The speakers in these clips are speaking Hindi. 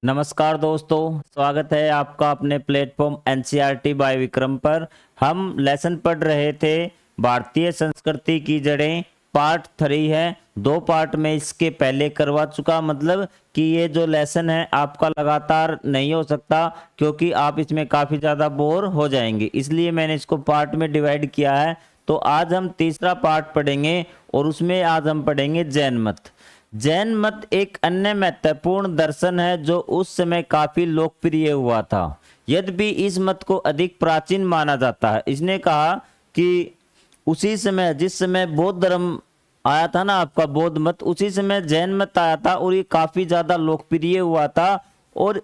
नमस्कार दोस्तों, स्वागत है आपका अपने प्लेटफॉर्म एनसीईआरटी बाय विक्रम पर। हम लेसन पढ़ रहे थे भारतीय संस्कृति की जड़ें, पार्ट 3 है। 2 पार्ट में इसके पहले करवा चुका, मतलब कि ये जो लेसन है आपका लगातार नहीं हो सकता क्योंकि आप इसमें काफ़ी ज़्यादा बोर हो जाएंगे, इसलिए मैंने इसको पार्ट में डिवाइड किया है। तो आज हम तीसरा पार्ट पढ़ेंगे और उसमें आज हम पढ़ेंगे जैन मत। जैन मत एक अन्य महत्वपूर्ण दर्शन है जो उस समय काफी लोकप्रिय हुआ था। यद्यपि इस मत को अधिक प्राचीन माना जाता है। इसने कहा कि उसी समय जिस समय बौद्ध धर्म आया था ना, आपका बौद्ध मत, उसी समय जैन मत आया था और ये काफी ज्यादा लोकप्रिय हुआ था और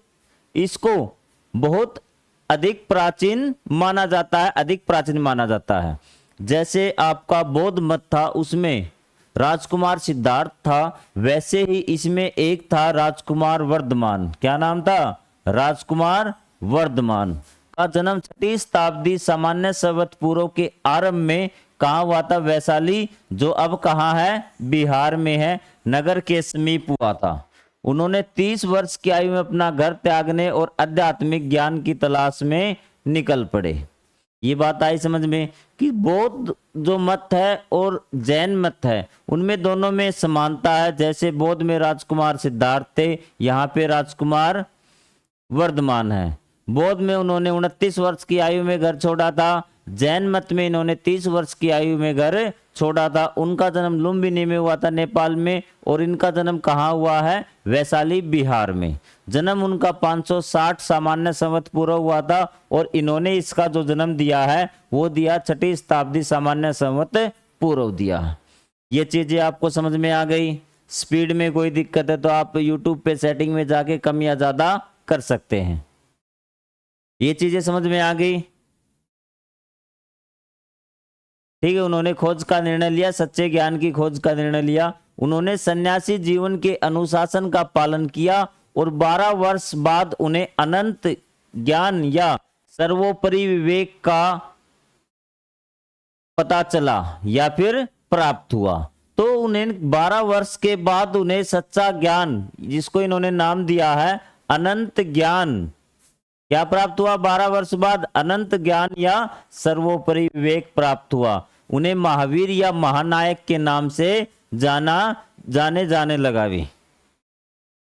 इसको बहुत अधिक प्राचीन माना जाता है, अधिक प्राचीन माना जाता है। जैसे आपका बौद्ध मत था उसमें राजकुमार सिद्धार्थ था, वैसे ही इसमें एक था राजकुमार वर्धमान। क्या नाम था? राजकुमार वर्धमान का जन्म 6वीं शताब्दी सामान्य संवत पूर्व के आरंभ में कहाँ हुआ था? वैशाली, जो अब कहाँ है? बिहार में है, नगर के समीप हुआ था। उन्होंने 30 वर्ष की आयु में अपना घर त्यागने और आध्यात्मिक ज्ञान की तलाश में निकल पड़े। ये बात आई समझ में कि बौद्ध जो मत है और जैन मत है उनमें दोनों में समानता है। जैसे बौद्ध में राजकुमार सिद्धार्थ थे, यहाँ पे राजकुमार वर्धमान है। बौद्ध में उन्होंने 29 वर्ष की आयु में घर छोड़ा था, जैन मत में इन्होंने 30 वर्ष की आयु में घर छोड़ा था। उनका जन्म लुम्बिनी में हुआ था, नेपाल में, और इनका जन्म कहाँ हुआ है? वैशाली, बिहार में। जन्म उनका 560 सामान्य संवत पूर्व हुआ था और इन्होंने इसका जो जन्म दिया है वो दिया 6वीं शताब्दी सामान्य संवत पूर्व दिया। ये चीजें आपको समझ में आ गई। स्पीड में कोई दिक्कत है तो आप यूट्यूब पे सेटिंग में जाके कम या ज्यादा कर सकते हैं। ये चीजें समझ में आ गई, ठीक है। उन्होंने खोज का निर्णय लिया, सच्चे ज्ञान की खोज का निर्णय लिया। उन्होंने सन्यासी जीवन के अनुशासन का पालन किया और 12 वर्ष बाद उन्हें अनंत ज्ञान या सर्वोपरि विवेक का पता चला या फिर प्राप्त हुआ। तो उन्हें 12 वर्ष के बाद उन्हें सच्चा ज्ञान, जिसको इन्होंने नाम दिया है अनंत ज्ञान, क्या प्राप्त हुआ? 12 वर्ष बाद अनंत ज्ञान या सर्वोपरि विवेक प्राप्त हुआ। उन्हें महावीर या महानायक के नाम से जाने लगा भी।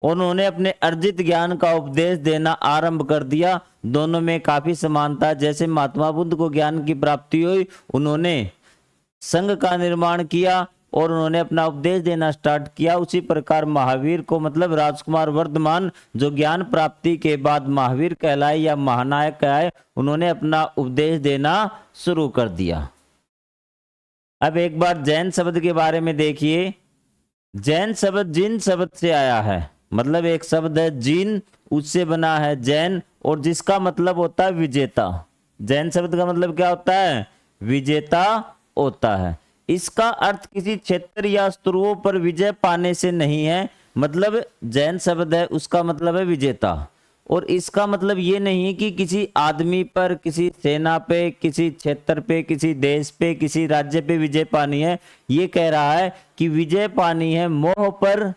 उन्होंने अपने अर्जित ज्ञान का उपदेश देना आरंभ कर दिया। दोनों में काफी समानता। जैसे महात्मा बुद्ध को ज्ञान की प्राप्ति हुई, उन्होंने संघ का निर्माण किया और उन्होंने अपना उपदेश देना स्टार्ट किया। उसी प्रकार महावीर को, मतलब राजकुमार वर्धमान, जो ज्ञान प्राप्ति के बाद महावीर कहलाए या महानायक कहलाए, उन्होंने अपना उपदेश देना शुरू कर दिया। अब एक बार जैन शब्द के बारे में देखिए। जैन शब्द जिन शब्द से आया है, मतलब एक शब्द है जिन, उससे बना है जैन, और जिसका मतलब होता है विजेता। जैन शब्द का मतलब क्या होता है? विजेता होता है। इसका अर्थ किसी क्षेत्र या स्तुरों पर विजय पाने से नहीं है। मतलब जैन शब्द है उसका मतलब है विजेता, और इसका मतलब ये नहीं कि किसी आदमी पर, किसी सेना पे, किसी क्षेत्र पे, किसी देश पे, किसी राज्य पे विजय पानी है। ये कह रहा है कि विजय पानी है मोह पर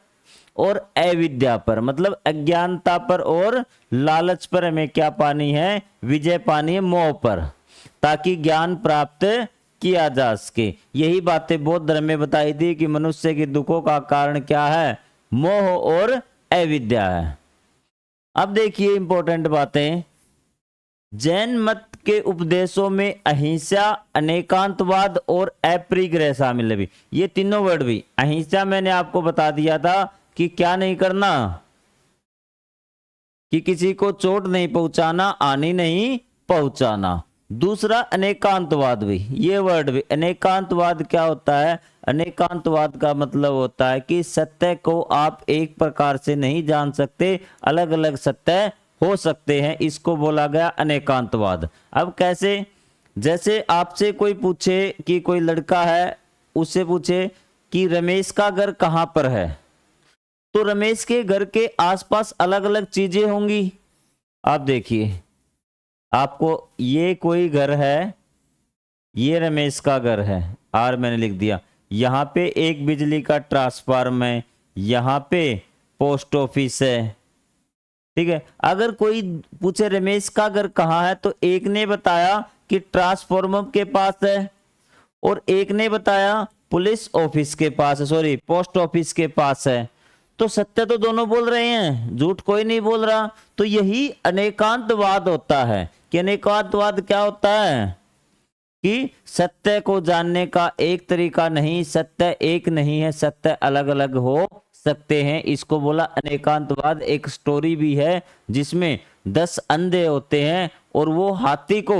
और अविद्या पर, मतलब अज्ञानता पर और लालच पर हमें क्या पानी है? विजय पानी है मोह पर, ताकि ज्ञान प्राप्त किया जा सके। यही बातें बौद्ध धर्म में बताई थी कि मनुष्य के दुखों का कारण क्या है? मोह और अविद्या है। अब देखिए इंपॉर्टेंट बातें। जैन मत के उपदेशों में अहिंसा, अनेकांतवाद और अपरिग्रह शामिल है। भी ये तीनों वर्ड भी, अहिंसा मैंने आपको बता दिया था कि क्या नहीं करना, कि किसी को चोट नहीं पहुंचाना, हानि नहीं पहुंचाना। दूसरा अनेकांतवाद भी, ये वर्ड भी। अनेकांतवाद क्या होता है? अनेकांतवाद का मतलब होता है कि सत्य को आप एक प्रकार से नहीं जान सकते, अलग अलग सत्य हो सकते हैं, इसको बोला गया अनेकांतवाद। अब कैसे? जैसे आपसे कोई पूछे कि कोई लड़का है, उससे पूछे कि रमेश का घर कहाँ पर है, तो रमेश के घर के आसपास अलग अलग चीजें होंगी। आप देखिए, आपको ये कोई घर है, ये रमेश का घर है, आर मैंने लिख दिया। यहाँ पे एक बिजली का ट्रांसफार्मर है, यहाँ पे पोस्ट ऑफिस है, ठीक है। अगर कोई पूछे रमेश का घर कहाँ है, तो एक ने बताया कि ट्रांसफॉर्मर के पास है और एक ने बताया पुलिस ऑफिस के पास है, सॉरी पोस्ट ऑफिस के पास है। तो सत्य तो दोनों बोल रहे हैं, झूठ कोई नहीं बोल रहा। तो यही अनेकांतवाद होता है कि अनेकांतवाद क्या होता है कि सत्य को जानने का एक तरीका नहीं, सत्य एक नहीं है, सत्य अलग अलग हो सकते हैं। इसको बोला अनेकांतवाद। एक स्टोरी भी है जिसमें 10 अंधे होते हैं और वो हाथी को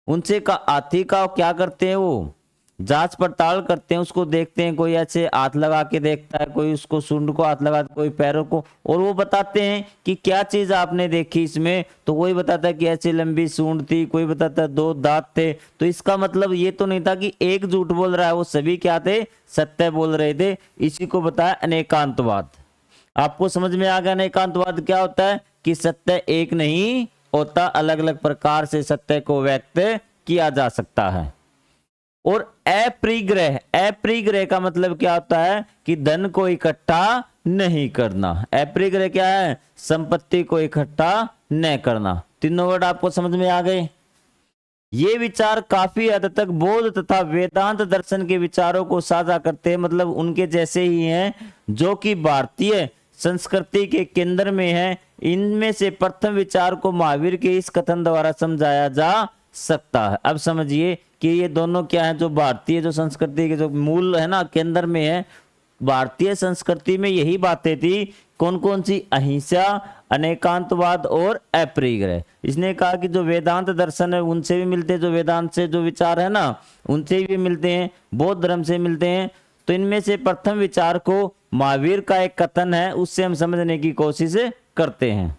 उनसे का हाथी का क्या करते हैं, वो जांच पड़ताल करते हैं, उसको देखते हैं, कोई ऐसे हाथ लगा के देखता है, कोई उसको सूंड को हाथ लगाता है, कोई पैरों को, और वो बताते हैं कि क्या चीज आपने देखी इसमें। तो कोई बताता है कि ऐसी लंबी सूंड थी, कोई बताता है 2 दांत थे। तो इसका मतलब ये तो नहीं था कि एक झूठ बोल रहा है, वो सभी क्या थे, सत्य बोल रहे थे। इसी को बताया अनेकांतवाद। आपको समझ में आ गया अनेकांतवाद क्या होता है कि सत्य एक नहीं होता, अलग अलग प्रकार से सत्य को व्यक्त किया जा सकता है। और अपरिग्रह, अपरिग्रह का मतलब क्या होता है कि धन को इकट्ठा नहीं करना। अपरिग्रह क्या है, संपत्ति को इकट्ठा न करना। तीनों वर्ड आपको समझ में आ गए। ये विचार काफी हद तक बौद्ध तथा वेदांत दर्शन के विचारों को साझा करते हैं, मतलब उनके जैसे ही हैं, जो कि भारतीय संस्कृति के केंद्र में है। इनमें से प्रथम विचार को महावीर के इस कथन द्वारा समझाया जा सकता है। अब समझिए कि ये दोनों क्या है, जो भारतीय जो संस्कृति के जो मूल है ना, केंद्र में है। भारतीय संस्कृति में यही बातें थी, कौन कौन सी, अहिंसा, अनेकांतवाद और अपरिग्रह। इसने कहा कि जो वेदांत दर्शन है उनसे भी मिलते हैं, जो वेदांत से जो विचार है ना उनसे भी मिलते हैं, बौद्ध धर्म से मिलते हैं। तो इनमें से प्रथम विचार को महावीर का एक कथन है, उससे हम समझने की कोशिश करते हैं।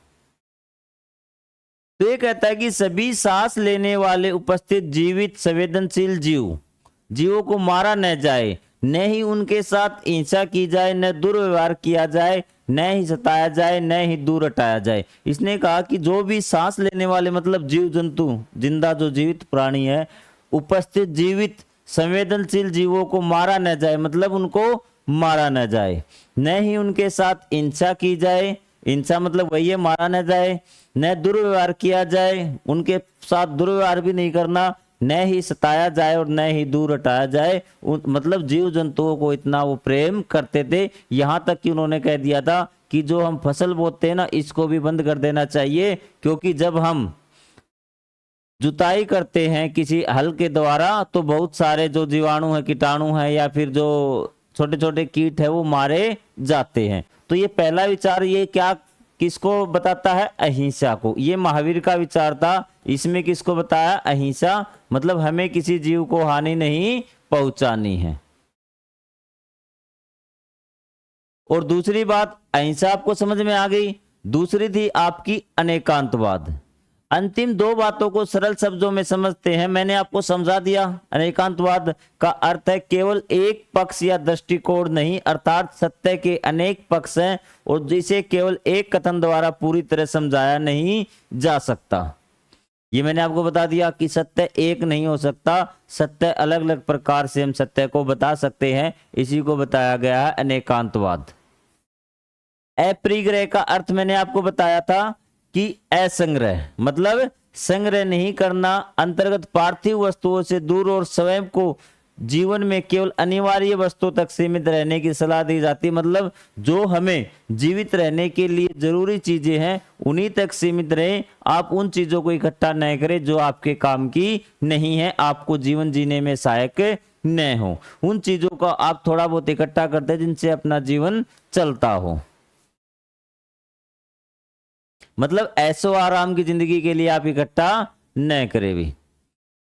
तो ये कहता है कि सभी सांस लेने वाले उपस्थित जीवित संवेदनशील जीवों को मारा न जाए, न ही उनके साथ हिंसा की जाए, न दुर्व्यवहार किया जाए, न ही सताया जाए, न ही दूर हटाया जाए। इसने कहा कि जो भी सांस लेने वाले मतलब जीव जंतु, जिंदा जो जीवित प्राणी है, उपस्थित जीवित संवेदनशील जीवों को मारा न जाए, मतलब उनको मारा न जाए, न ही उनके साथ हिंसा की जाए, हिंसा मतलब वही है मारा न जाए, न दुर्व्यवहार किया जाए, उनके साथ दुर्व्यवहार भी नहीं करना, न ही सताया जाए और न ही दूर हटाया जाए। मतलब जीव जंतुओं को इतना वो प्रेम करते थे, यहाँ तक कि उन्होंने कह दिया था कि जो हम फसल बोते हैं ना, इसको भी बंद कर देना चाहिए, क्योंकि जब हम जुताई करते हैं किसी हल के द्वारा तो बहुत सारे जो जीवाणु है, कीटाणु है, या फिर जो छोटे छोटे कीट है वो मारे जाते हैं। तो ये पहला विचार ये क्या किसको बताता है, अहिंसा को। ये महावीर का विचार था। इसमें किसको बताया, अहिंसा, मतलब हमें किसी जीव को हानि नहीं पहुंचानी है। और दूसरी बात, अहिंसा आपको समझ में आ गई। दूसरी थी आपकी अनेकांतवाद। अंतिम 2 बातों को सरल शब्दों में समझते हैं। मैंने आपको समझा दिया। अनेकांतवाद का अर्थ है केवल एक पक्ष या दृष्टिकोण नहीं, अर्थात सत्य के अनेक पक्ष हैं और जिसे केवल एक कथन द्वारा पूरी तरह समझाया नहीं जा सकता। ये मैंने आपको बता दिया कि सत्य एक नहीं हो सकता, सत्य अलग अलग प्रकार से हम सत्य को बता सकते हैं। इसी को बताया गया है अनेकांतवाद। अपरिग्रह का अर्थ मैंने आपको बताया था कि असंग्रह, मतलब संग्रह नहीं करना, अंतर्गत पार्थिव वस्तुओं से दूर और स्वयं को जीवन में केवल अनिवार्य वस्तुओं तक सीमित रहने की सलाह दी जाती है। मतलब जो हमें जीवित रहने के लिए जरूरी चीजें हैं उन्हीं तक सीमित रहें। आप उन चीजों को इकट्ठा न करें जो आपके काम की नहीं है, आपको जीवन जीने में सहायक न हो। उन चीजों का आप थोड़ा बहुत इकट्ठा करते हैं जिनसे अपना जीवन चलता हो। मतलब ऐसो आराम की जिंदगी के लिए आप इकट्ठा न करें भी।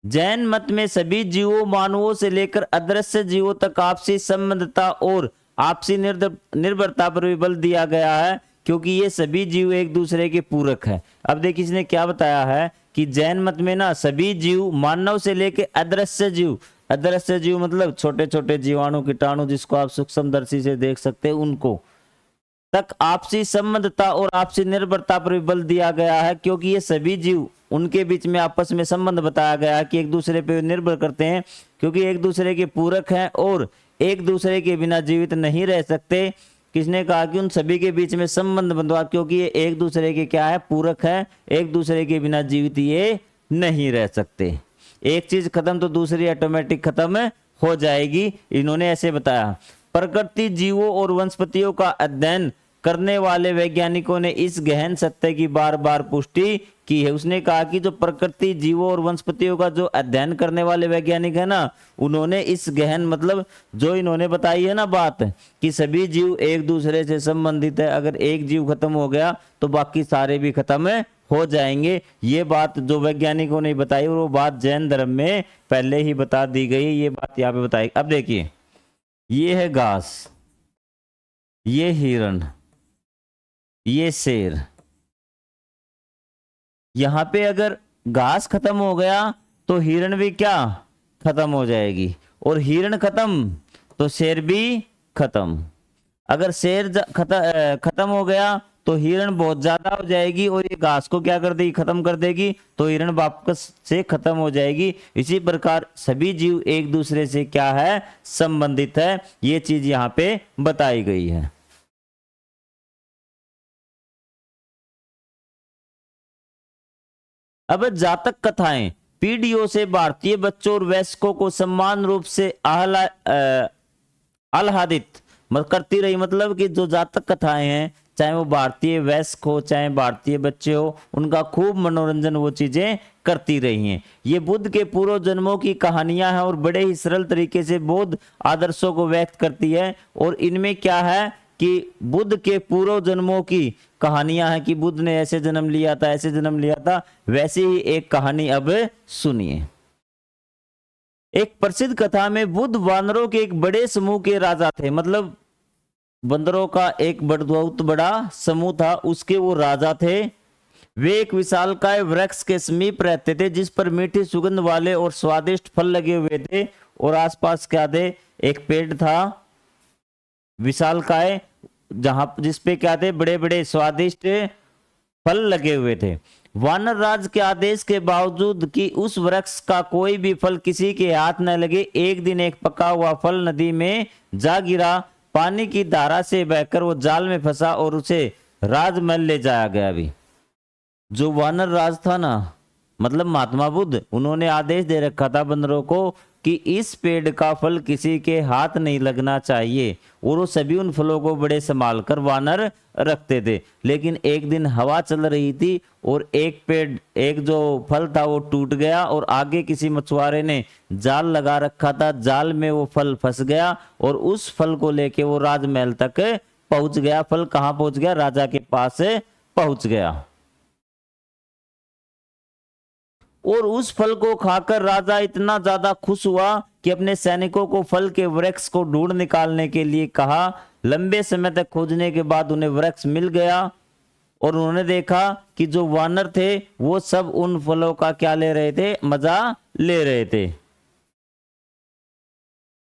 जैन मत में सभी जीवों, मानवों से लेकर अदृश्य जीवों तक आपसी संबंधता और आपसी निर्भरता पर भी बल दिया गया है, क्योंकि ये सभी जीव एक दूसरे के पूरक है। अब देखिए इसने क्या बताया है कि जैन मत में ना सभी जीव, मानव से लेकर अदृश्य जीव, अदृश्य जीव मतलब छोटे छोटे जीवाणु, कीटाणु जिसको आप सूक्ष्मदर्शी से देख सकते हैं, उनको तक आपसी संबंधता और आपसी निर्भरता पर भी बल दिया गया है, क्योंकि ये सभी जीव, उनके बीच में आपस में संबंध बताया गया है कि एक दूसरे पे निर्भर करते हैं, क्योंकि एक दूसरे के पूरक हैं और एक दूसरे के बिना जीवित नहीं रह सकते। किसने कहा कि उन सभी के बीच में संबंध बंधवा, क्योंकि ये एक दूसरे के क्या है, पूरक है, एक दूसरे के बिना जीवित ये नहीं रह सकते। एक चीज खत्म तो दूसरी ऑटोमेटिक खत्म हो जाएगी, इन्होंने ऐसे बताया। प्रकृति, जीवों और वनस्पतियों का अध्ययन करने वाले वैज्ञानिकों ने इस गहन सत्य की बार बार पुष्टि की है। उसने कहा कि जो प्रकृति, जीवों और वनस्पतियों का जो अध्ययन करने वाले वैज्ञानिक है ना, उन्होंने इस गहन मतलब जो इन्होंने बताई है ना बात, कि सभी जीव एक दूसरे से संबंधित है, अगर एक जीव खत्म हो गया तो बाकी सारे भी खत्म हो जाएंगे। ये बात जो वैज्ञानिकों ने बताई, और वो बात जैन धर्म में पहले ही बता दी गई, ये बात यहाँ पे बताई। अब देखिए, ये है घास, ये हिरण, ये शेर। यहां पे अगर घास खत्म हो गया तो हिरण भी क्या खत्म हो जाएगी, और हिरण खत्म तो शेर भी खत्म। अगर शेर खत्म हो गया तो हिरण बहुत ज्यादा हो जाएगी, और ये घास को क्या कर देगी, खत्म कर देगी, तो हिरण वापस से खत्म हो जाएगी। इसी प्रकार सभी जीव एक दूसरे से क्या है, संबंधित है। ये चीज यहाँ पे बताई गई है। अब जातक कथाएं पीढ़ियों से भारतीय बच्चों और वयस्कों को समान रूप से आह्लादित करती रही। मतलब कि जो जातक कथाएं हैं, चाहे वो भारतीय वयस्क हो चाहे भारतीय बच्चे हो, उनका खूब मनोरंजन वो चीजें करती रही हैं। ये बुद्ध के पूर्व जन्मों की कहानियां हैं और बड़े ही सरल तरीके से बौद्ध आदर्शों को व्यक्त करती है। और इनमें क्या है कि बुद्ध के पूर्व जन्मों की कहानियां हैं, कि बुद्ध ने ऐसे जन्म लिया था, ऐसे जन्म लिया था। वैसे ही एक कहानी अब सुनिए। एक प्रसिद्ध कथा में बुद्ध वानरों के एक बड़े समूह के राजा थे। मतलब बंदरों का एक बहुत बड़ा समूह था, उसके वो राजा थे। वे एक विशालकाय वृक्ष के समीप रहते थे, जिस पर मीठी सुगंध वाले और स्वादिष्ट फल लगे हुए थे। और आसपास क्या थे, एक पेड़ था विशालकाय, जहां जिसपे क्या थे, बड़े बड़े स्वादिष्ट फल लगे हुए थे। वानर राज के आदेश के बावजूद कि उस वृक्ष का कोई भी फल किसी के हाथ न लगे, एक दिन एक पका हुआ फल नदी में जा गिरा। पानी की धारा से बहकर वो जाल में फंसा और उसे राजमहल ले जाया गया। भी जो वानर राज था ना, मतलब महात्मा बुद्ध, उन्होंने आदेश दे रखा था बंदरों को कि इस पेड़ का फल किसी के हाथ नहीं लगना चाहिए, और वो सभी उन फलों को बड़े संभाल कर वानर रखते थे। लेकिन एक दिन हवा चल रही थी और एक जो फल था वो टूट गया, और आगे किसी मछुआरे ने जाल लगा रखा था, जाल में वो फल फंस गया और उस फल को लेके वो राजमहल तक पहुंच गया। फल कहाँ पहुंच गया, राजा के पास पहुंच गया। और उस फल को खाकर राजा इतना ज्यादा खुश हुआ कि अपने सैनिकों को फल के वृक्ष को ढूंढ निकालने के लिए कहा। लंबे समय तक खोजने के बाद उन्हें वृक्ष मिल गया, और उन्होंने देखा कि जो वानर थे वो सब उन फलों का क्या ले रहे थे, मजा ले रहे थे।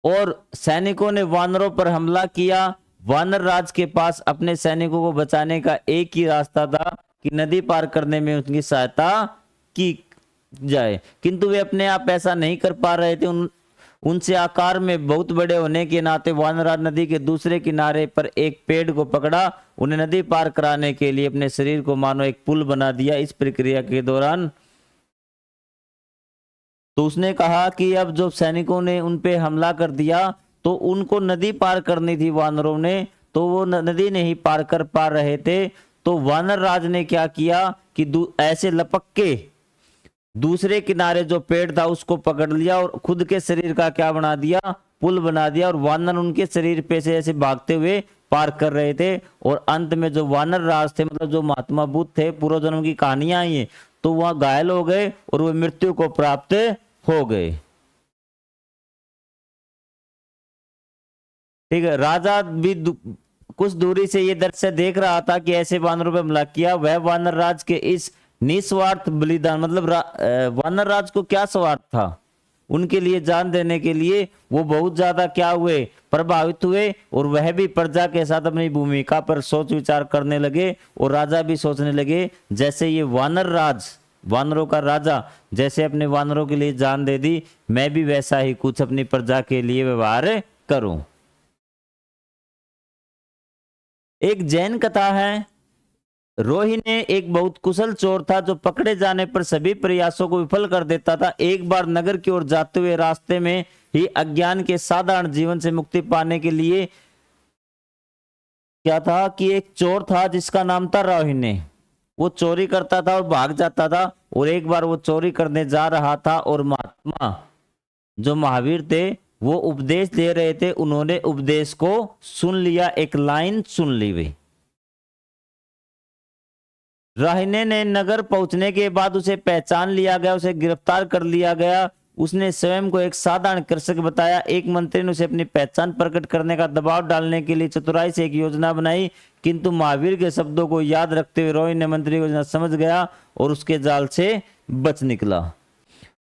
और सैनिकों ने वानरों पर हमला किया। वानर राज के पास अपने सैनिकों को बचाने का एक ही रास्ता था कि नदी पार करने में उनकी सहायता की जाए, किंतु वे अपने आप ऐसा नहीं कर पा रहे थे। उनसे आकार में बहुत बड़े होने के नाते वानरराज नदी के दूसरे किनारे पर एक पेड़ को पकड़ा। उन्हें नदी पार कराने के लिए अपने शरीर को मानो एक पुल बना दिया। इस प्रक्रिया के दौरान तो उसने कहा कि अब जो सैनिकों ने उन पे हमला कर दिया तो उनको नदी पार करनी थी वानरों ने, तो वो नदी नहीं पार कर पा रहे थे। तो वानर राज ने क्या किया कि ऐसे लपक के दूसरे किनारे जो पेड़ था उसको पकड़ लिया और खुद के शरीर का क्या बना दिया, पुल बना दिया। और वानर उनके शरीर पे से ऐसे भागते हुए पार कर रहे थे। और अंत में जो वानर राज थे, मतलब जो महात्मा बुद्ध थे, पूर्व जन्म की कहानियां आई है, तो वह घायल हो गए और वह मृत्यु को प्राप्त हो गए। ठीक है। राजा भी कुछ दूरी से ये दृश्य देख रहा था कि ऐसे वानरों पे हमला किया। वह वानर राज के इस निस्वार्थ बलिदान, मतलब वानर राज को क्या स्वार्थ था, उनके लिए जान देने के लिए वो बहुत ज्यादा क्या हुए, प्रभावित हुए। और वह भी प्रजा के साथ अपनी भूमिका पर सोच विचार करने लगे। और राजा भी सोचने लगे जैसे ये वानर राज, वानरों का राजा जैसे अपने वानरों के लिए जान दे दी, मैं भी वैसा ही कुछ अपनी प्रजा के लिए व्यवहार करूं। एक जैन कथा है। रोहिणी एक बहुत कुशल चोर था जो पकड़े जाने पर सभी प्रयासों को विफल कर देता था। एक बार नगर की ओर जाते हुए रास्ते में ही अज्ञान के साधारण जीवन से मुक्ति पाने के लिए क्या था कि एक चोर था जिसका नाम था रोहिणी। वो चोरी करता था और भाग जाता था। और एक बार वो चोरी करने जा रहा था और महात्मा जो महावीर थे वो उपदेश दे रहे थे। उन्होंने उपदेश को सुन लिया, एक लाइन सुन ली हुई। राहिने ने नगर पहुंचने के बाद उसे पहचान लिया गया, उसे गिरफ्तार कर लिया गया। उसने स्वयं को एक साधारण कृषक बताया। एक मंत्री ने उसे अपनी पहचान प्रकट करने का दबाव डालने के लिए चतुराई से एक योजना बनाई, किंतु महावीर के शब्दों को याद रखते हुए रोहित ने मंत्री की योजना समझ गया और उसके जाल से बच निकला।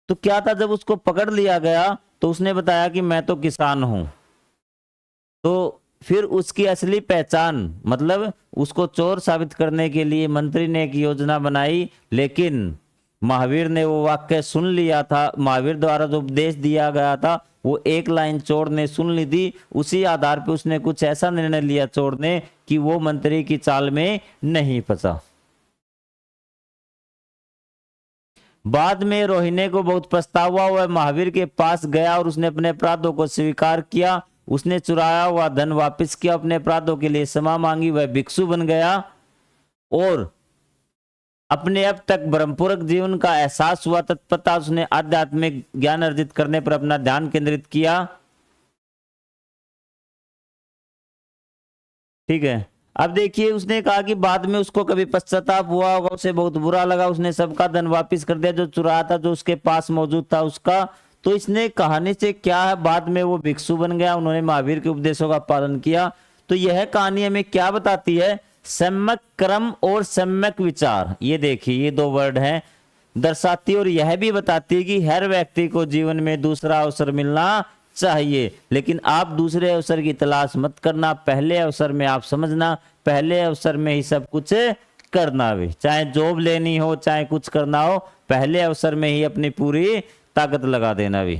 तो क्या था, जब उसको पकड़ लिया गया तो उसने बताया कि मैं तो किसान हूं। तो फिर उसकी असली पहचान, मतलब उसको चोर साबित करने के लिए मंत्री ने एक योजना बनाई, लेकिन महावीर ने वो वाक्य सुन लिया था। महावीर द्वारा जो उपदेश दिया गया था वो एक लाइन चोर ने सुन ली थी। उसी आधार पर उसने कुछ ऐसा निर्णय लिया चोर ने कि वो मंत्री की चाल में नहीं फंसा। बाद में रोहिणी को बहुत पछतावा हुआ। वह महावीर के पास गया और उसने अपने अपराधों को स्वीकार किया। उसने चुराया हुआ धन वापस किया, अपने अपराधों के लिए क्षमा मांगी। वह भिक्षु बन गया और अपने अब तक ब्रह्मपूरक जीवन का एहसास हुआ। तत्परता उसने आध्यात्मिक ज्ञान अर्जित करने पर अपना ध्यान केंद्रित किया। ठीक है। अब देखिए, उसने कहा कि बाद में उसको कभी पश्चाताप हुआ होगा, उसे बहुत बुरा लगा। उसने सबका धन वापस कर दिया जो चुराया था, जो उसके पास मौजूद था उसका। तो इसने कहानी से क्या है, बाद में वो भिक्षु बन गया, उन्होंने महावीर के उपदेशों का पालन किया। तो यह कहानी हमें क्या बताती है? सम्यक कर्म और सम्यक विचार, ये देखिए ये दो वर्ड हैं, दर्शाती। और यह भी बताती है कि हर व्यक्ति को जीवन में दूसरा अवसर मिलना चाहिए, लेकिन आप दूसरे अवसर की तलाश मत करना। पहले अवसर में आप समझना, पहले अवसर में ही सब कुछ करना भी, चाहे जॉब लेनी हो चाहे कुछ करना हो, पहले अवसर में ही अपनी पूरी ताकत लगा देना भी।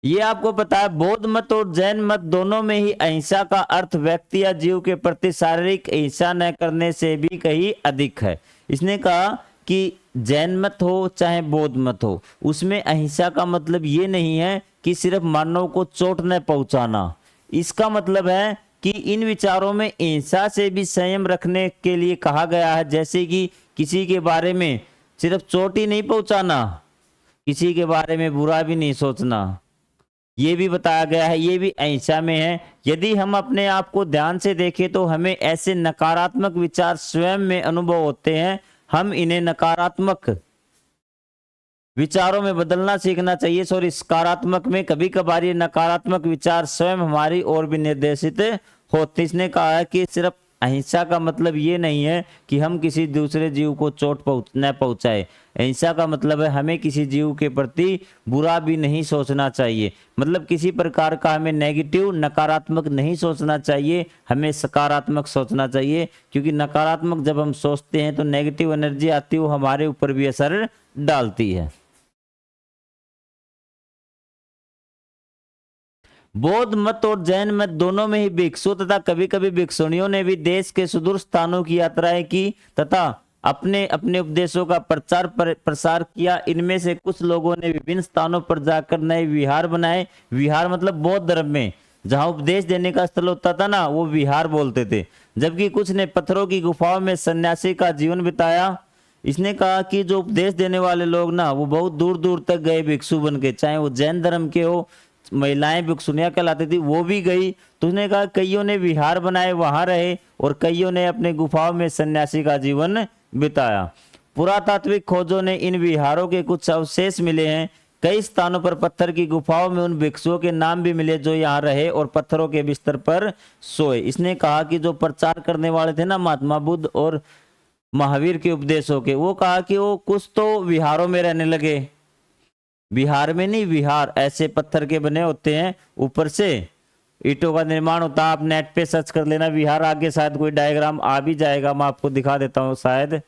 ये आपको पता है, बौद्ध मत और जैन मत दोनों में ही अहिंसा का अर्थ व्यक्ति या जीव के प्रति शारीरिक हिंसा न करने से भी कहीं अधिक है। इसने कहा कि जैन मत हो चाहे बौद्ध मत हो, उसमें अहिंसा का मतलब ये नहीं है कि सिर्फ मानव को चोट न पहुंचाना। इसका मतलब है कि इन विचारों में हिंसा से भी संयम रखने के लिए कहा गया है। जैसे कि किसी के बारे में सिर्फ चोट ही नहीं पहुंचाना, किसी के बारे में बुरा भी नहीं सोचना, ये भी बताया गया है, ये भी अहिंसा में है। यदि हम अपने आप को ध्यान से देखें तो हमें ऐसे नकारात्मक विचार स्वयं में अनुभव होते हैं। हम इन्हें नकारात्मक विचारों में बदलना सीखना चाहिए। सॉरी, सकारात्मक में। कभी कभार ये नकारात्मक विचार स्वयं हमारी ओर भी निर्देशित होते। इसने कहा है कि सिर्फ अहिंसा का मतलब ये नहीं है कि हम किसी दूसरे जीव को चोट न पहुंचाए। अहिंसा का मतलब है हमें किसी जीव के प्रति बुरा भी नहीं सोचना चाहिए, मतलब किसी प्रकार का हमें नेगेटिव नकारात्मक नहीं सोचना चाहिए, हमें सकारात्मक सोचना चाहिए। क्योंकि नकारात्मक जब हम सोचते हैं तो नेगेटिव एनर्जी आती है, वो हमारे ऊपर भी असर डालती है। बौद्ध मत और जैन मत दोनों में ही भिक्षु तथा कभी कभी भिक्षुणियों ने भी देश के सुदूर स्थानों की यात्राएं की तथा अपने अपने उपदेशों का प्रसार किया। इनमें से कुछ लोगों ने विभिन्न स्थानों पर जाकर नए विहार बनाए। विहार मतलब बौद्ध धर्म में जहां उपदेश देने का स्थल होता था ना, वो विहार बोलते थे। जबकि कुछ ने पत्थरों की गुफाओं में सन्यासी का जीवन बिताया। इसने कहा कि जो उपदेश देने वाले लोग ना, वो बहुत दूर दूर तक गए भिक्षु बन के, चाहे वो जैन धर्म के हो। महिलाएं भिक्षुनियां कहलाती थी, वो भी गई। तो उसने कहा कईयों ने विहार बनाए, वहां रहे, और कईयों ने अपने गुफाओं में सन्यासी का जीवन बिताया। पुरातात्विक खोजों ने इन विहारों के कुछ अवशेष मिले हैं। कई स्थानों पर पत्थर की गुफाओं में उन भिक्षुओं के नाम भी मिले जो यहाँ रहे और पत्थरों के बिस्तर पर सोए। इसने कहा कि जो प्रचार करने वाले थे ना महात्मा बुद्ध और महावीर के उपदेशों के, वो कहा कि वो कुछ तो विहारों में रहने लगे। बिहार में नहीं, विहार ऐसे पत्थर के बने होते हैं, ऊपर से ईंटों का निर्माण होता है। आप नेट पे सर्च कर लेना विहार, आगे शायद कोई डायग्राम आ भी जाएगा, मैं आपको दिखा देता हूँ शायद।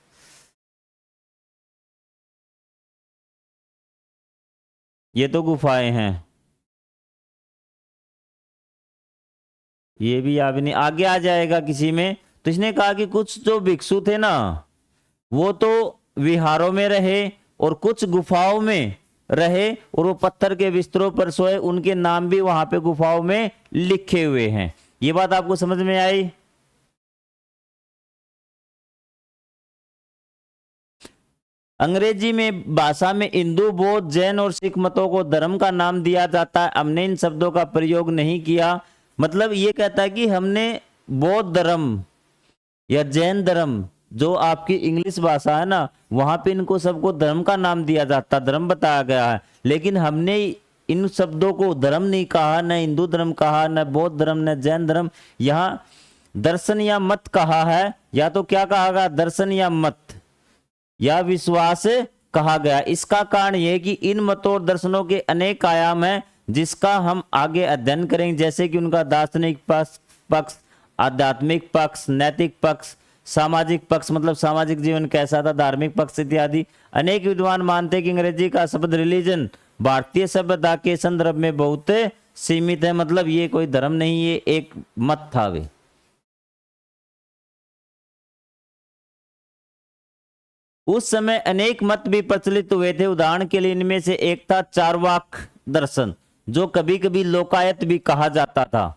ये तो गुफाएं हैं। ये भी याद नहीं, आगे आ जाएगा किसी में। तो इसने कहा कि कुछ जो भिक्षु थे ना वो तो विहारों में रहे और कुछ गुफाओं में रहे और वो पत्थर के बिस्तरों पर सोए, उनके नाम भी वहां पे गुफाओं में लिखे हुए हैं। ये बात आपको समझ में आई? अंग्रेजी में भाषा में हिंदू, बौद्ध, जैन और सिख मतों को धर्म का नाम दिया जाता है। हमने इन शब्दों का प्रयोग नहीं किया। मतलब ये कहता है कि हमने बौद्ध धर्म या जैन धर्म, जो आपकी इंग्लिश भाषा है ना, वहां पे इनको सबको धर्म का नाम दिया जाता, धर्म बताया गया है, लेकिन हमने इन शब्दों को धर्म नहीं कहा, न हिंदू धर्म कहा, न बौद्ध धर्म, न जैन धर्म। यहाँ दर्शन या मत कहा है, या तो क्या कहा गया, दर्शन या मत या विश्वास कहा गया। इसका कारण यह कि इन मतों और दर्शनों के अनेक आयाम हैं जिसका हम आगे अध्ययन करेंगे, जैसे कि उनका दार्शनिक पक्ष, आध्यात्मिक पक्ष, नैतिक पक्ष, सामाजिक पक्ष मतलब सामाजिक जीवन कैसा था, धार्मिक पक्ष इत्यादि। अनेक विद्वान मानते हैं कि अंग्रेजी का शब्द रिलीजन भारतीय सभ्यता के संदर्भ में बहुत सीमित है। मतलब ये कोई धर्म नहीं, ये एक मत था। वे उस समय अनेक मत भी प्रचलित हुए थे। उदाहरण के लिए इनमें से एक था चार्वाक दर्शन, जो कभी कभी लोकायत भी कहा जाता था।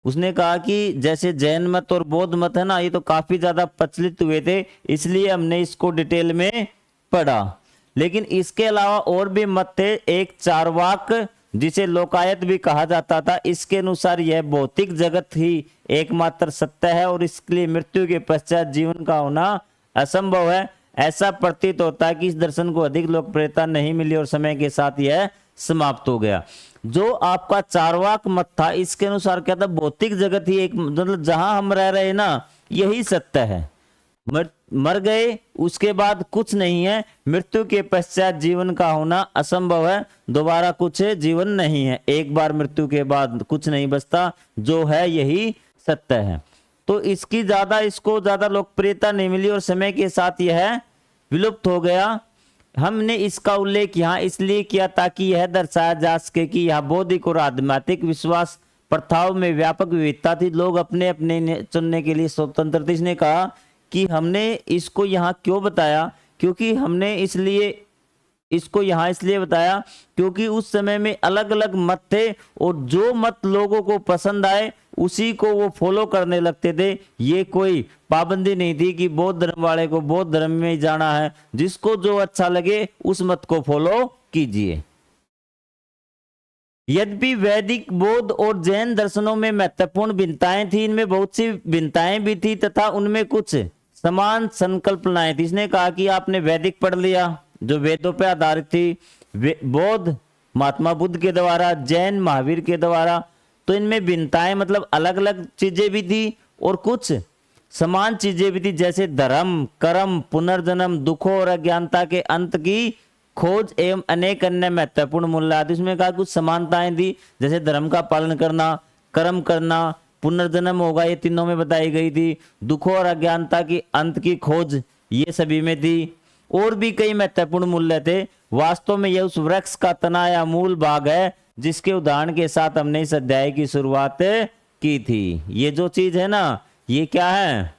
उसने कहा कि जैसे जैन मत और बौद्ध मत है ना, ये तो काफी ज्यादा प्रचलित हुए थे, इसलिए हमने इसको डिटेल में पढ़ा। लेकिन इसके अलावा और भी मत थे। एक चार्वाक, जिसे लोकायत भी कहा जाता था, इसके अनुसार यह भौतिक जगत ही एकमात्र सत्य है और इसके लिए मृत्यु के पश्चात जीवन का होना असंभव है। ऐसा प्रतीत होता है कि इस दर्शन को अधिक लोकप्रियता नहीं मिली और समय के साथ यह समाप्त हो गया। जो आपका चार्वाक मत था, इसके अनुसार क्या था, भौतिक जगत ही एक, मतलब जहां हम रह रहे ना यही सत्य है। मर गए उसके बाद कुछ नहीं है, मृत्यु के पश्चात जीवन का होना असंभव है, दोबारा कुछ जीवन नहीं है, एक बार मृत्यु के बाद कुछ नहीं बचता, जो है यही सत्य है। तो इसको ज्यादा लोकप्रियता नहीं मिली और समय के साथ यह विलुप्त हो गया। हमने इसका उल्लेख यहाँ इसलिए किया ताकि यह दर्शाया जा सके कि यह बौद्धिक और आध्यात्मिक विश्वास प्रथाओं में व्यापक विविधता थी। लोग अपने अपने चुनने के लिए स्वतंत्र थे। इसने कहा कि हमने इसको यहाँ क्यों बताया, क्योंकि हमने इसको यहाँ इसलिए बताया क्योंकि उस समय में अलग अलग मत थे और जो मत लोगों को पसंद आए उसी को वो फॉलो करने लगते थे। ये कोई पाबंदी नहीं थी कि बौद्ध धर्म वाले को बौद्ध धर्म में ही जाना है, जिसको जो अच्छा लगे उस मत को फॉलो कीजिए। यद्यपि वैदिक, बौद्ध और जैन दर्शनों में महत्वपूर्ण भिन्नताएं थी, इनमें बहुत सी भिन्नताएं भी थी तथा उनमें कुछ समान संकल्पनाएं थी। इसने कहा कि आपने वैदिक पढ़ लिया जो वेदों पर आधारित थी, बौद्ध महात्मा बुद्ध के द्वारा, जैन महावीर के द्वारा, तो इनमें भिन्नताएं मतलब अलग अलग चीजें भी थी और कुछ समान चीजें भी थी, जैसे धर्म, कर्म, पुनर्जन्म, दुखों और अज्ञानता के अंत की खोज एवं अनेक अन्य महत्वपूर्ण मूल्य। इसमें कहा कुछ समानताएं थी, जैसे धर्म का पालन करना, कर्म करना, पुनर्जन्म होगा, ये तीनों में बताई गई थी, दुखों और अज्ञानता की अंत की खोज ये सभी में थी। और भी कई महत्वपूर्ण मूल्य थे। वास्तव में यह उस वृक्ष का तना या मूल भाग है जिसके उदाहरण के साथ हमने इस अध्याय की शुरुआत की थी। ये जो चीज है ना, ये क्या है,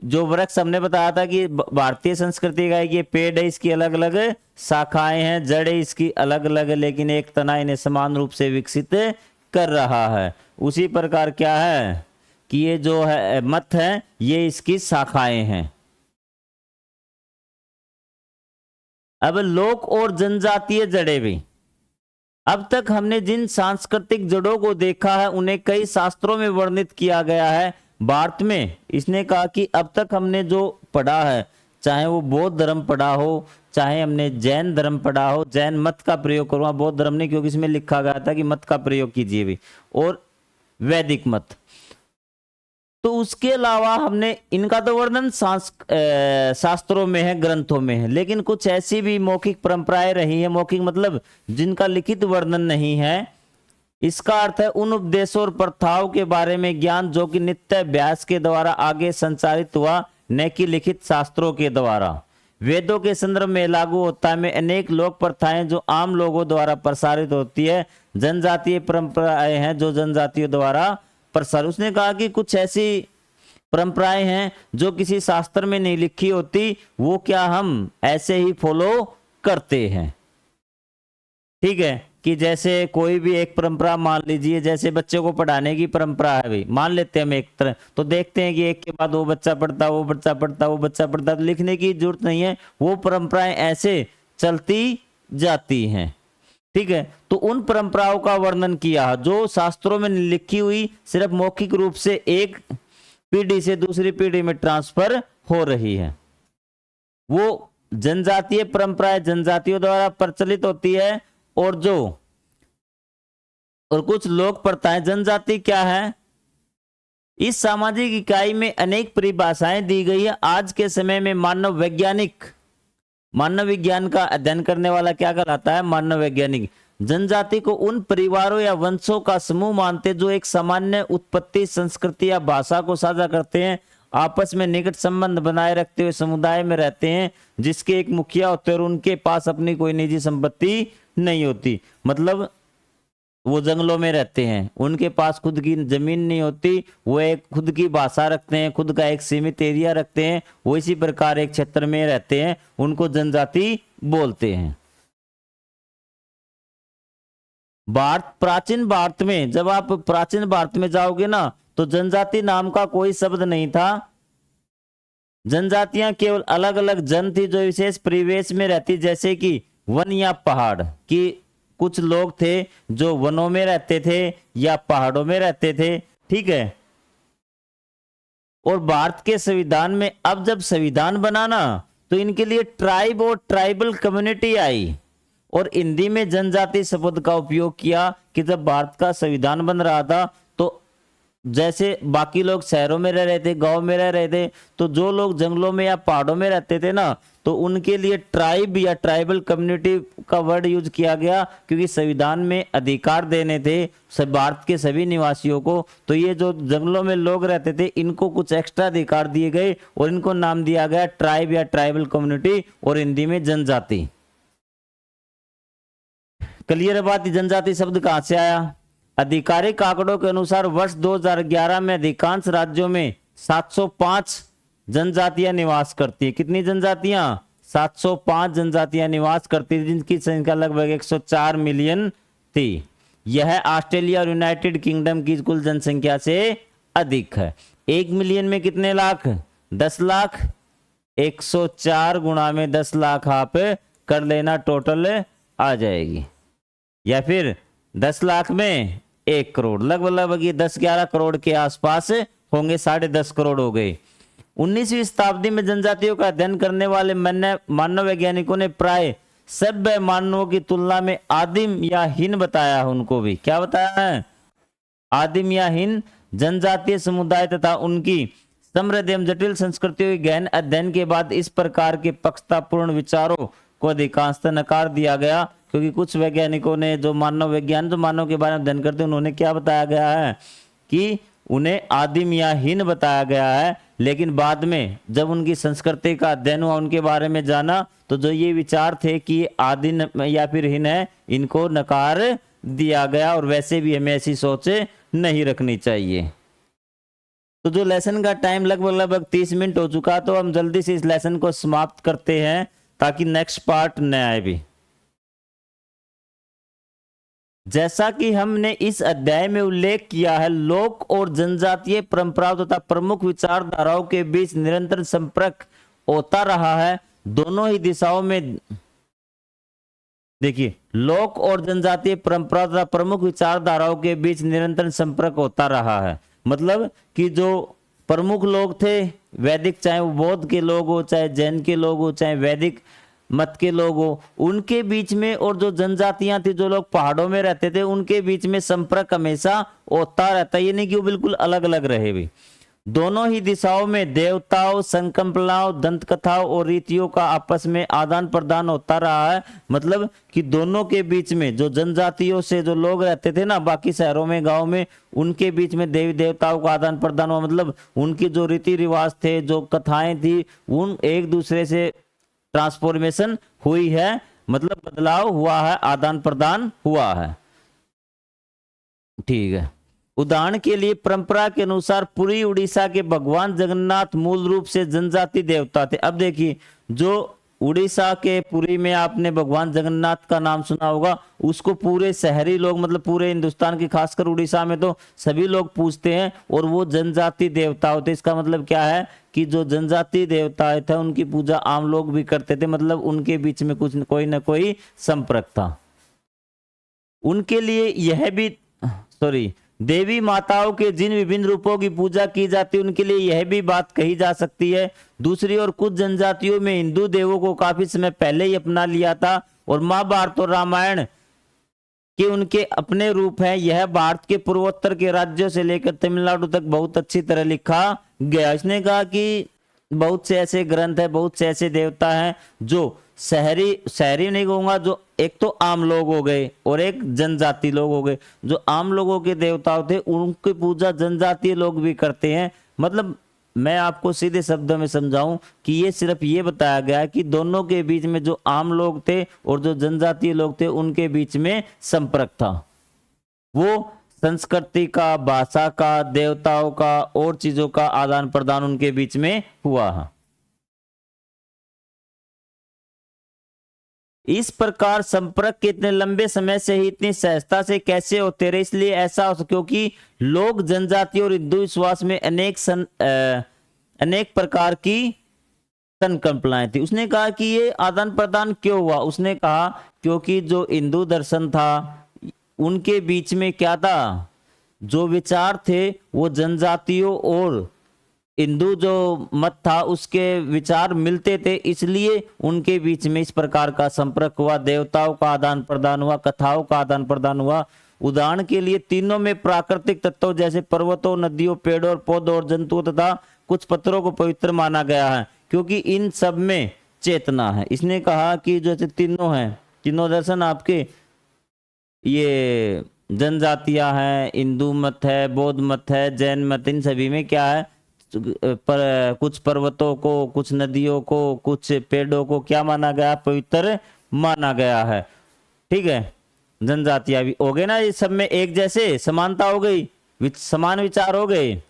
जो वृक्ष हमने बताया था कि भारतीय संस्कृति का ये पेड़ है, इसकी अलग अलग शाखाएं हैं, जड़ें इसकी अलग अलग है, लेकिन एक तना इन्हें समान रूप से विकसित कर रहा है। उसी प्रकार क्या है कि ये जो है मत है, ये इसकी शाखाएं हैं। अब लोक और जनजातीय जड़ें भी। अब तक हमने जिन सांस्कृतिक जड़ों को देखा है उन्हें कई शास्त्रों में वर्णित किया गया है। भारत में इसने कहा कि अब तक हमने जो पढ़ा है, चाहे वो बौद्ध धर्म पढ़ा हो, चाहे हमने जैन धर्म पढ़ा हो, जैन मत का प्रयोग करूंगा, बौद्ध धर्म नहीं, क्योंकि इसमें लिखा गया था कि मत का प्रयोग कीजिए भी, और वैदिक मत, तो उसके अलावा हमने इनका तो वर्णन शास्त्रों में है, ग्रंथों में है, लेकिन कुछ ऐसी भी मौखिक परंपराएं रही है, मौखिक मतलब जिनका लिखित वर्णन नहीं है। इसका अर्थ है उन उपदेशों और प्रथाओं के बारे में ज्ञान जो कि नित्य अभ्यास के द्वारा आगे संचारित हुआ, न कि लिखित शास्त्रों के द्वारा। वेदों के संदर्भ में लागू होता है में अनेक लोक प्रथाएं जो आम लोगों द्वारा प्रसारित होती है, जनजातीय परंपराएं हैं जो जनजातियों द्वारा प्रसार। उसने कहा कि कुछ ऐसी परंपराएं हैं जो किसी शास्त्र में नहीं लिखी होती, वो क्या हम ऐसे ही फॉलो करते हैं। ठीक है, कि जैसे कोई भी एक परंपरा मान लीजिए, जैसे बच्चे को पढ़ाने की परंपरा है भाई, मान लेते हैं हम एक तरह, तो देखते हैं कि एक के बाद वो बच्चा पढ़ता, वो बच्चा पढ़ता, वो बच्चा पढ़ता, तो लिखने की जरूरत नहीं है, वो परंपराएं ऐसे चलती जाती हैं। ठीक है, तो उन परंपराओं का वर्णन किया जो शास्त्रों में लिखी हुई, सिर्फ मौखिक रूप से एक पीढ़ी से दूसरी पीढ़ी में ट्रांसफर हो रही है। वो जनजातीय परंपराएं जनजातियों द्वारा प्रचलित होती है, और कुछ लोक प्रथाएं। जनजाति क्या है? इस सामाजिक इकाई में अनेक परिभाषाएं दी गई है। आज के समय में मानव विज्ञान का अध्ययन करने वाला क्या कहलाता है? मानव वैज्ञानिक। जनजाति को उन परिवारों या वंशों का समूह मानते जो एक सामान्य उत्पत्ति, संस्कृति या भाषा को साझा करते हैं, आपस में निकट संबंध बनाए रखते हुए समुदाय में रहते हैं, जिसके एक मुखिया होते हैं और उनके पास अपनी कोई निजी संपत्ति नहीं होती। मतलब वो जंगलों में रहते हैं, उनके पास खुद की जमीन नहीं होती, वो एक खुद की भाषा रखते हैं, खुद का एक सीमित एरिया रखते हैं, वो इसी प्रकार एक क्षेत्र में रहते हैं, उनको जनजाति बोलते हैं। प्राचीन भारत में, जब आप प्राचीन भारत में जाओगे ना, तो जनजाति नाम का कोई शब्द नहीं था। जनजातियां केवल अलग अलग जन थी जो विशेष परिवेश में रहती, जैसे कि वन या पहाड़। कि कुछ लोग थे जो वनों में रहते थे या पहाड़ों में रहते थे। ठीक है, और भारत के संविधान में अब जब संविधान बना ना, तो इनके लिए ट्राइब और ट्राइबल कम्युनिटी आई, और हिंदी में जनजाति शब्द का उपयोग किया। कि जब भारत का संविधान बन रहा था, तो जैसे बाकी लोग शहरों में रह रहे थे, गांव में रह रहे थे, तो जो लोग जंगलों में या पहाड़ों में रहते थे ना, तो उनके लिए ट्राइब या ट्राइबल कम्युनिटी का वर्ड यूज किया गया, क्योंकि संविधान में अधिकार देने थे भारत के सभी निवासियों को। तो ये जो जंगलों में लोग रहते थे, इनको कुछ एक्स्ट्रा अधिकार दिए गए और इनको नाम दिया गया ट्राइब या ट्राइबल कम्युनिटी, और हिंदी में जनजाति। क्लियर बात? जनजाति शब्द कहां से आया? आधिकारिक आंकड़ों के अनुसार वर्ष 2011 में अधिकांश राज्यों में 705 जनजातियां निवास करती है। कितनी जनजातियां? 705 जनजातियां निवास करती थी, जिनकी संख्या लगभग 104 मिलियन थी। यह ऑस्ट्रेलिया और यूनाइटेड किंगडम की कुल जनसंख्या से अधिक है। 1 मिलियन में कितने लाख? 10 लाख। 104 गुणा में 10 लाख आप कर लेना, टोटल आ जाएगी। या फिर 10 लाख में 1 करोड़, लगभग ये 10-11 करोड़ के आसपास होंगे, 10.5 करोड़ हो गए। 19वीं शताब्दी में जनजातियों का अध्ययन करने वाले मानव वैज्ञानिकों ने प्राय सभ्य मानवों की तुलना में आदिम या हीन बताया। उनको भी क्या बताया है? आदिम या हीन जनजातीय समुदाय तथा उनकी समृद्ध एवं जटिल संस्कृतियों के गहन अध्ययन के बाद इस प्रकार के पक्षतापूर्ण विचारों को अधिकांशतः नकार दिया गया, क्योंकि कुछ वैज्ञानिकों ने, जो मानव के बारे में अध्ययन करते हैं, उन्होंने क्या बताया गया है कि उन्हें आदिम या हीन बताया गया है। लेकिन बाद में जब उनकी संस्कृति का अध्ययन हुआ, उनके बारे में जाना, तो जो ये विचार थे कि आदिम या फिर हीन है, इनको नकार दिया गया। और वैसे भी हमें ऐसी सोच नहीं रखनी चाहिए। तो जो लेसन का टाइम लगभग 30 मिनट हो चुका, तो हम जल्दी से इस लेसन को समाप्त करते हैं ताकि नेक्स्ट पार्ट न आए भी। जैसा कि हमने इस अध्याय में उल्लेख किया है, लोक और जनजातीय परंपराओं तथा प्रमुख विचारधाराओं के बीच निरंतर संपर्क होता रहा है। दोनों ही दिशाओं में, देखिए, लोक और जनजातीय परंपराओं तथा प्रमुख विचारधाराओं के बीच निरंतर संपर्क होता रहा है। मतलब कि जो प्रमुख लोग थे वैदिक, चाहे वो बौद्ध के लोग हो, चाहे जैन के लोग हो, चाहे वैदिक मत के लोग हो, उनके बीच में, और जो जनजातियां थी, जो लोग पहाड़ों में रहते थे, उनके बीच में संपर्क हमेशा होता रहता है। ये नहीं कि वो बिल्कुल अलग अलग रहे भी। दोनों ही दिशाओं में देवताओं, संकल्पनाओं, दंत कथाओं और रीतियों का आपस में आदान प्रदान होता रहा है। मतलब कि दोनों के बीच में, जो जनजातियों से जो लोग रहते थे ना बाकी शहरों में, गांव में, उनके बीच में देवी देवताओं का आदान प्रदान हुआ। मतलब उनकी जो रीति रिवाज थे, जो कथाएं थी, उन एक दूसरे से ट्रांसफॉर्मेशन हुई है, मतलब बदलाव हुआ है, आदान प्रदान हुआ है। ठीक है। उदाहरण के लिए परंपरा के अनुसार पुरी उड़ीसा के भगवान जगन्नाथ मूल रूप से जनजाति देवता थे। अब देखिए, जो उड़ीसा के पुरी में आपने भगवान जगन्नाथ का नाम सुना होगा, उसको पूरे शहरी लोग, मतलब पूरे हिंदुस्तान की, खासकर उड़ीसा में तो सभी लोग पूजते हैं, और वो जनजाति देवता होते। इसका मतलब क्या है कि जो जनजाति देवता थे उनकी पूजा आम लोग भी करते थे, मतलब उनके बीच में कुछ कोई ना कोई संपर्क था। उनके लिए यह भी देवी माताओं के जिन विभिन्न रूपों की पूजा की जाती है, उनके लिए यह भी बात कही जा सकती है। दूसरी ओर कुछ जनजातियों में हिंदू देवों को काफी समय पहले ही अपना लिया था, और महाभारत और रामायण के उनके अपने रूप हैं। यह भारत के पूर्वोत्तर के राज्यों से लेकर तमिलनाडु तक बहुत अच्छी तरह लिखा गया। इसने कहा कि बहुत से ऐसे ग्रंथ है, बहुत से ऐसे देवता हैं जो शहरी नहीं कहूंगा, जो एक तो आम लोग हो गए और एक जनजाति लोग हो गए। जो आम लोगों के देवता थे उनकी पूजा जनजातीय लोग भी करते हैं। मतलब मैं आपको सीधे शब्दों में समझाऊं कि ये सिर्फ ये बताया गया है कि दोनों के बीच में, जो आम लोग थे और जो जनजातीय लोग थे, उनके बीच में संपर्क था। वो संस्कृति का, भाषा का, देवताओं का और चीजों का आदान प्रदान उनके बीच में हुआ है। इस प्रकार संपर्क के इतने लंबे समय से ही इतनी सहजता से कैसे होते रहे? इसलिए ऐसा हो, क्योंकि लोग जनजाति और हिंदू विश्वास में अनेक प्रकार की संकल्पनाएं थी। उसने कहा कि ये आदान प्रदान क्यों हुआ? उसने कहा क्योंकि जो हिंदू दर्शन था उनके बीच में क्या था, जो विचार थे वो जनजातियों और हिंदू जो मत था उसके विचार मिलते थे, इसलिए उनके बीच में इस प्रकार का संपर्क हुआ। देवताओं का आदान प्रदान हुआ, कथाओं का आदान प्रदान हुआ। उदाहरण के लिए तीनों में प्राकृतिक तत्वों जैसे पर्वतों, नदियों, पेड़ों और पौधों और जंतुओं तथा कुछ पत्थरों को पवित्र माना गया है, क्योंकि इन सब में चेतना है। इसने कहा कि जो तीनों हैं, तीनों दर्शन आपके, ये जनजातियां हैं, हिंदू मत है, बौद्ध मत है, जैन मत, इन सभी में क्या है, कुछ पर्वतों को, कुछ नदियों को, कुछ पेड़ों को क्या माना गया, पवित्र माना गया है। ठीक है, जनजातियां भी हो गए ना, ये सब में एक जैसे समानता हो गई, समान विचार हो गए।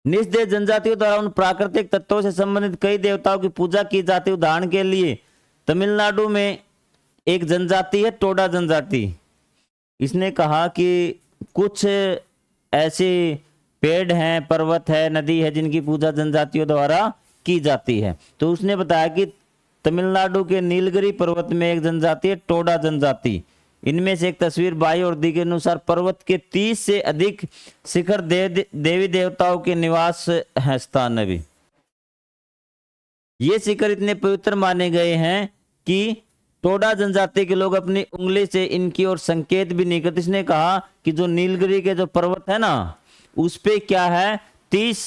निस्देह जनजातियों द्वारा उन प्राकृतिक तत्वों से संबंधित कई देवताओं की पूजा की जाती है। उदाहरण के लिए तमिलनाडु में एक जनजाति है टोडा जनजाति। इसने कहा कि कुछ ऐसे पेड़ हैं, पर्वत है, नदी है जिनकी पूजा जनजातियों द्वारा की जाती है। तो उसने बताया कि तमिलनाडु के नीलगिरी पर्वत में एक जनजाति है टोडा जनजाति। इनमें से एक तस्वीर बाई और दी के अनुसार पर्वत के 30 से अधिक शिखर देवी देवताओं के निवास है स्थान है भी। ये शिखर इतने पवित्र माने गए हैं कि टोडा जनजाति के लोग अपनी उंगली से इनकी ओर संकेत भी नहीं करते। इसने कहा कि जो नीलगिरी के जो पर्वत है ना, उस पे क्या है, 30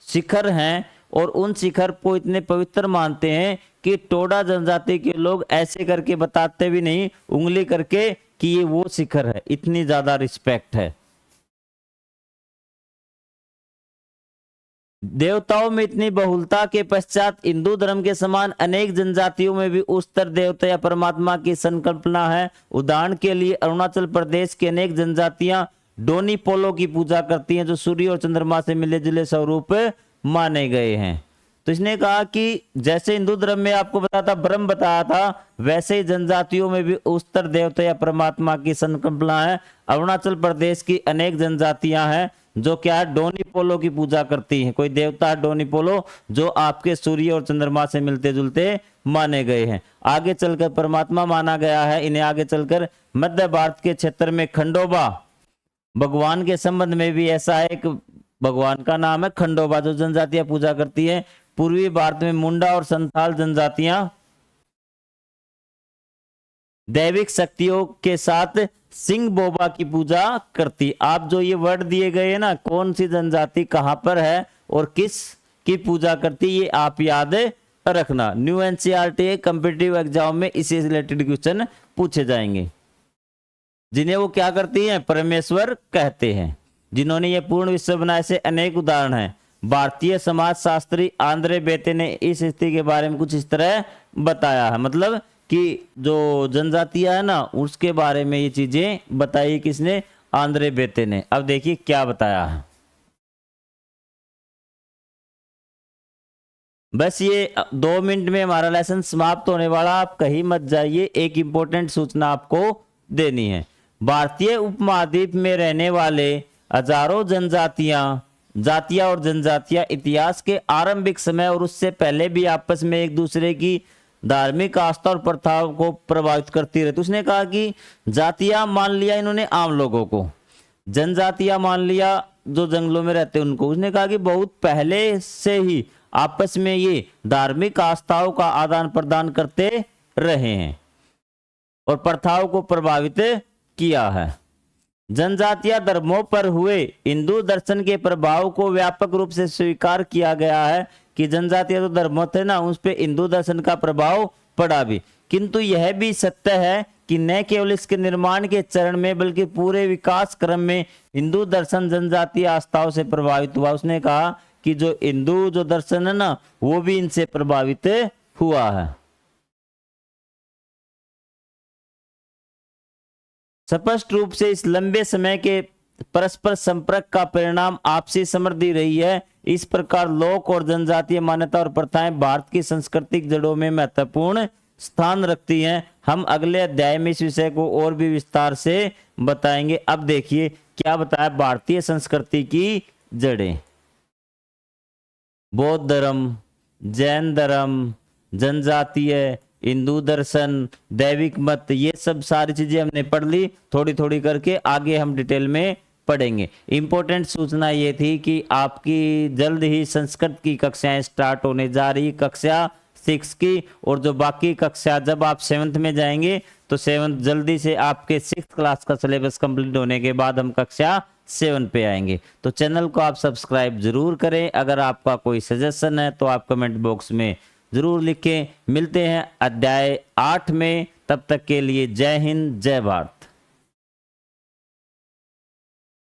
शिखर हैं, और उन शिखर को इतने पवित्र मानते हैं कि टोडा जनजाति के लोग ऐसे करके बताते भी नहीं, उंगली करके, कि ये वो शिखर है। इतनी ज्यादा रिस्पेक्ट है। देवताओं में इतनी बहुलता के पश्चात हिंदू धर्म के समान अनेक जनजातियों में भी उच्चतर देवता या परमात्मा की संकल्पना है। उदाहरण के लिए अरुणाचल प्रदेश की अनेक जनजातियां डोनी पोलो की पूजा करती हैं, जो सूर्य और चंद्रमा से मिले जुले स्वरूप माने गए हैं। तो इसने कहा कि जैसे हिंदू धर्म में आपको बताया था, ब्रह्म बताया था, वैसे ही जनजातियों में भी उच्चतर देवता या परमात्मा की संकल्पना है। अरुणाचल प्रदेश की अनेक जनजातियां हैं जो क्या है, डोनी पोलो की पूजा करती हैं। कोई देवता है डोनी पोलो, जो आपके सूर्य और चंद्रमा से मिलते जुलते माने गए हैं। आगे चलकर परमात्मा माना गया है इन्हें। आगे चलकर मध्य भारत के क्षेत्र में खंडोबा भगवान के संबंध में भी ऐसा है, एक भगवान का नाम है खंडोबा, जो जनजातियां पूजा करती है। पूर्वी भारत में मुंडा और संथाल जनजातियां दैविक शक्तियों के साथ सिंह बोबा की पूजा करती। आप जो ये वर्ड दिए गए हैं ना, कौन सी जनजाति कहां पर है और किस की पूजा करती, ये आप याद रखना। न्यू एनसीईआरटी कॉम्पिटिटिव एग्जाम में इसी रिलेटेड क्वेश्चन पूछे जाएंगे। जिन्हें वो क्या करती हैं, परमेश्वर कहते हैं। जिन्होंने ये पूर्ण विश्व बनाए से अनेक उदाहरण हैं। भारतीय समाज शास्त्री आंद्रे बेते ने इस स्थिति के बारे में कुछ इस तरह बताया है, मतलब कि जो जनजातियां है ना, उसके बारे में ये चीजें बताई किसने, आंद्रे बेते ने। अब देखिए क्या बताया है। बस ये 2 मिनट में हमारा लेसन समाप्त होने वाला, आप कहीं मत जाइए। एक इंपॉर्टेंट सूचना आपको देनी है। भारतीय उपमहाद्वीप में रहने वाले हजारों जातियां और जनजातियां इतिहास के आरंभिक समय और उससे पहले भी आपस में एक दूसरे की धार्मिक आस्था और प्रथाओं को प्रभावित करती रहती। उसने कहा कि जातियां मान लिया इन्होंने आम लोगों को, जनजातियां मान लिया जो जंगलों में रहते उनको। उसने कहा कि बहुत पहले से ही आपस में ये धार्मिक आस्थाओं का आदान प्रदान करते रहे हैं और प्रथाओं को प्रभावित किया है। जनजातीय धर्मों पर हुए हिंदू दर्शन के प्रभाव को व्यापक रूप से स्वीकार किया गया है कि जनजातीय जो धर्म थे ना, उस पे हिंदू दर्शन का प्रभाव पड़ा भी। किंतु यह भी सत्य है कि न केवल इसके निर्माण के चरण में बल्कि पूरे विकास क्रम में हिंदू दर्शन जनजातीय आस्थाओं से प्रभावित हुआ। उसने कहा कि जो हिंदू जो दर्शन है ना, वो भी इनसे प्रभावित हुआ है। स्पष्ट रूप से इस लंबे समय के परस्पर संपर्क का परिणाम आपसी समृद्धि रही है। इस प्रकार लोक और जनजातीय मान्यता और प्रथाएं भारत की सांस्कृतिक जड़ों में महत्वपूर्ण स्थान रखती हैं। हम अगले अध्याय में इस विषय को और भी विस्तार से बताएंगे। अब देखिए क्या बताया, भारतीय संस्कृति की जड़ें। बौद्ध धर्म, जैन धर्म, जनजातीय, हिंदू दर्शन, दैविक मत, ये सब सारी चीजें हमने पढ़ ली थोड़ी थोड़ी करके। आगे हम डिटेल में पढ़ेंगे। इंपॉर्टेंट सूचना ये थी कि आपकी जल्द ही संस्कृत की कक्षाएं स्टार्ट होने जा रही, कक्षा 6 की। और जो बाकी कक्षा, जब आप 7th में जाएंगे तो 7th जल्दी से आपके 6th क्लास का सिलेबस कंप्लीट होने के बाद हम कक्षा 7 पे आएंगे। तो चैनल को आप सब्सक्राइब जरूर करें। अगर आपका कोई सजेशन है तो आप कमेंट बॉक्स में जरूर लिखें। मिलते हैं अध्याय 8 में, तब तक के लिए जय हिंद, जय भारत।